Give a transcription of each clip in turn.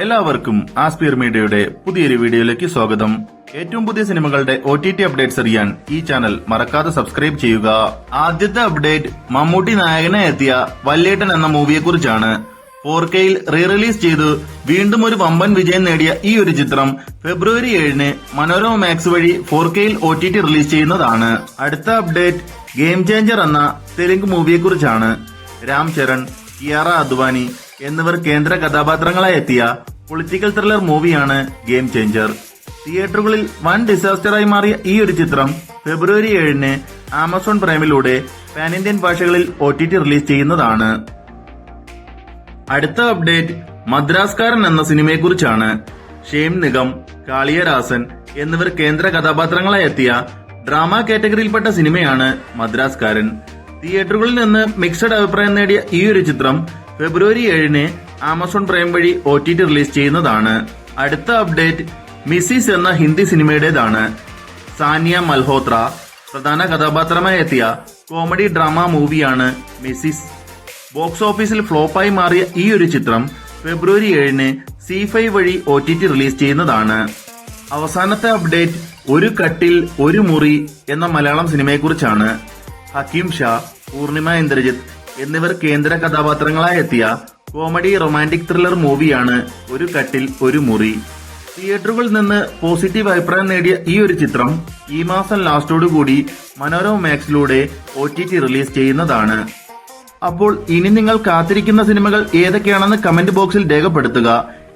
എല്ലാവർക്കും ആസ്പിയർ മീഡിയയുടെ പുതിയൊരു വീഡിയോയിലേക്ക് സ്വാഗതം. ഏറ്റവും പുതിയ സിനിമകളുടെ OTT അപ്ഡേറ്റ്സ് അറിയാൻ ഈ ചാനൽ മറക്കാതെ സബ്സ്ക്രൈബ് ചെയ്യുക. ആദ്യത്തെ അപ്ഡേറ്റ് മമ്മൂട്ടി നായകനായി എത്തിയ വല്യേട്ടൻ എന്ന മൂവിയെക്കുറിച്ചാണ്. 4Kയിൽ റിലീസ് ചെയ്ത് വീണ്ടും ഒരു വമ്പൻ വിജയം നേടിയ ഈ ഒരു ചിത്രം ഫെബ്രുവരി 7-ന് മനോരമ മാക്സ് വഴി 4Kയിൽ OTT റിലീസ് ചെയ്യുന്നതാണ്. അടുത്ത അപ്ഡേറ്റ് ഗെയിം ചേഞ്ചർ എന്ന തെലുങ്ക് മൂവിയെക്കുറിച്ചാണ്. രാം ചരൺ, കിയാറ അദ്വാനി എന്നിവർ കേന്ദ്ര കഥാപാത്രങ്ങളായി എത്തിയ പൊളിറ്റിക്കൽ ത്രില്ലർ മൂവിയാണ് ഗെയിം ചേഞ്ചർ. തിയേറ്ററുകളിൽ വൻ ഡിസാസ്റ്ററായി മാറിയ ഈ ഒരു ചിത്രം ഫെബ്രുവരി 7-ന് ആമസോൺ പ്രൈമിലൂടെ പാൻ ഇന്ത്യൻ ഭാഷകളിൽ OTT റിലീസ് ചെയ്യുന്നതാണ്. അടുത്ത അപ്ഡേറ്റ് മദ്രാസ്കാരൻ എന്ന സിനിമയെക്കുറിച്ചാണ്. ഷെയ്ം നിഗം, കാളിയരാസൻ എന്നിവർ കേന്ദ്ര കഥാപാത്രങ്ങളായി എത്തിയ ഡ്രാമ കാറ്റഗറിയിൽപ്പെട്ട സിനിമയാണ് മദ്രാസ്കാരൻ. തിയേറ്ററുകളിൽ നിന്ന് മിക്സഡ് അഭിപ്രായം നേടിയ ഈ ഒരു ചിത്രം ഫെബ്രുവരി 7-ന് ആമസോൺ പ്രൈം വഴി OTT റിലീസ് ചെയ്യുന്നതാണ്. അടുത്ത അപ്ഡേറ്റ് മിസിസ് എന്ന ഹിന്ദി സിനിമയുടേതാണ്. സാനിയ മൽഹോത്ര പ്രധാന കഥാപാത്രമായി എത്തിയ കോമഡി ഡ്രാമ മൂവിയാണ് മിസിസ്. ബോക്സ് ഓഫീസിൽ ഫ്ലോപ്പായി മാറിയ ഈ ഒരു ചിത്രം ഫെബ്രുവരി 7-ന് C5 വഴി OTT റിലീസ് ചെയ്യുന്നതാണ്. അവസാനത്തെ അപ്ഡേറ്റ് ഒരു കട്ടിൽ ഒരു മുറി എന്ന മലയാളം സിനിമയെക്കുറിച്ചാണ്. ഹക്കീം ഷാ, പൂർണിമ ഇന്ദ്രജിത്ത് എന്നിവർ കേന്ദ്ര കഥാപാത്രങ്ങളായി എത്തിയ കോമഡി റൊമാന്റിക് ത്രില്ലർ മൂവിയാണ് ഒരു കട്ടിൽ ഒരു മുറി. തിയേറ്ററുകളിൽ നിന്ന് പോസിറ്റീവ് അഭിപ്രായം നേടിയ ഈ ഒരു ചിത്രം ഈ മാസം ലാസ്റ്റോടുകൂടി മനോരമ മാക്സിലൂടെ OTT റിലീസ് ചെയ്യുന്നതാണ്. അപ്പോൾ ഇനി നിങ്ങൾ കാത്തിരിക്കുന്ന സിനിമകൾ ഏതൊക്കെയാണെന്ന് കമന്റ് ബോക്സിൽ രേഖപ്പെടുത്തുക.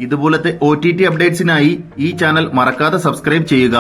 ഇതുപോലത്തെ OTT അപ്ഡേറ്റ്സിനായി ഈ ചാനൽ മറക്കാതെ സബ്സ്ക്രൈബ് ചെയ്യുക.